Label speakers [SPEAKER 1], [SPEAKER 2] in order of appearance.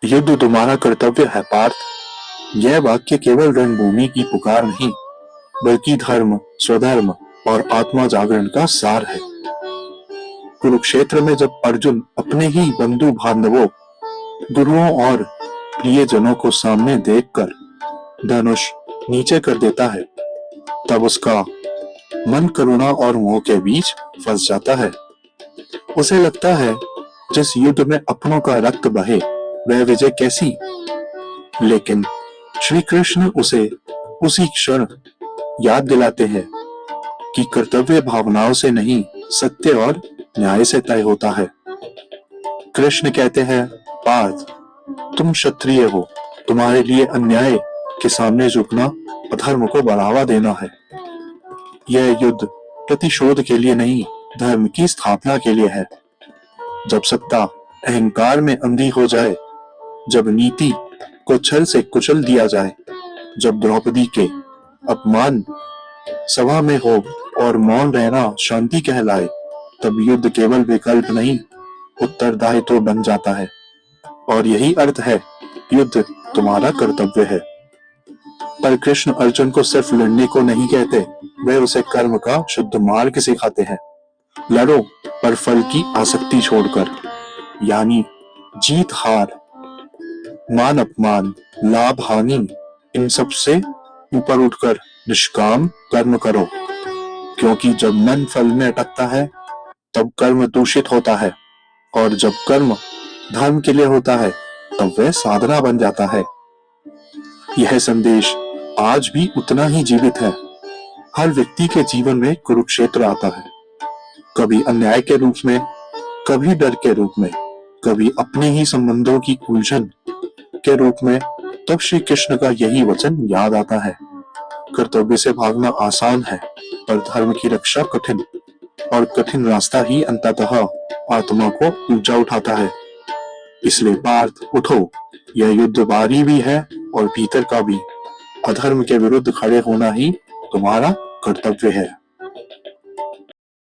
[SPEAKER 1] युद्ध तुम्हारा कर्तव्य है पार्थ। यह वाक्य केवल रणभूमि की पुकार नहीं, बल्कि धर्म, स्वधर्म और आत्मा जागरण का सार है। कुरुक्षेत्र में जब अर्जुन अपने ही बंधु बांधवों, गुरुओं और प्रियजनों को सामने देखकर धनुष नीचे कर देता है, तब उसका मन करुणा और मोह के बीच फंस जाता है। उसे लगता है जिस युद्ध में अपनों का रक्त बहे वह विजय कैसी। लेकिन श्री कृष्ण उसे उसी क्षण याद दिलाते हैं कि कर्तव्य भावनाओं से नहीं, सत्य और न्याय से तय होता है। कृष्ण कहते हैं, पार्थ, तुम क्षत्रिय हो, तुम्हारे लिए अन्याय के सामने झुकना अधर्म को बढ़ावा देना है। यह युद्ध प्रतिशोध के लिए नहीं, धर्म की स्थापना के लिए है। जब सत्ता अहंकार में अंधी हो जाए, जब नीति को छल से कुचल दिया जाए, जब द्रौपदी के अपमान सभा में हो और मौन रहना शांति कहलाए, तब युद्ध केवल विकल्प नहीं, उत्तरदायित्व बन जाता है। और यही अर्थ है, युद्ध तुम्हारा कर्तव्य है। पर कृष्ण अर्जुन को सिर्फ लड़ने को नहीं कहते, वे उसे कर्म का शुद्ध मार्ग सिखाते हैं। लड़ो, पर फल की आसक्ति छोड़कर, यानी जीत हार, मान अपमान, लाभ हानि, इन सब से ऊपर उठकर निष्काम कर्म करो। क्योंकि जब मन फल में अटकता है, तब कर्म दूषित होता है, और जब कर्म धर्म के लिए होता है, तब वह साधना बन जाता है। यह संदेश आज भी उतना ही जीवित है। हर व्यक्ति के जीवन में कुरुक्षेत्र आता है, कभी अन्याय के रूप में, कभी डर के रूप में, कभी अपने ही संबंधों की उलझन के रूप में। तब श्री कृष्ण का यही वचन याद आता है, कर्तव्य से भागना आसान है, पर धर्म की रक्षा कठिन, और कठिन रास्ता ही अंततः आत्मा को ऊंचा उठाता है। इसलिए पार्थ, उठो, यह युद्ध बाहरी भी है और भीतर का भी। अधर्म के विरुद्ध खड़े होना ही तुम्हारा कर्तव्य है।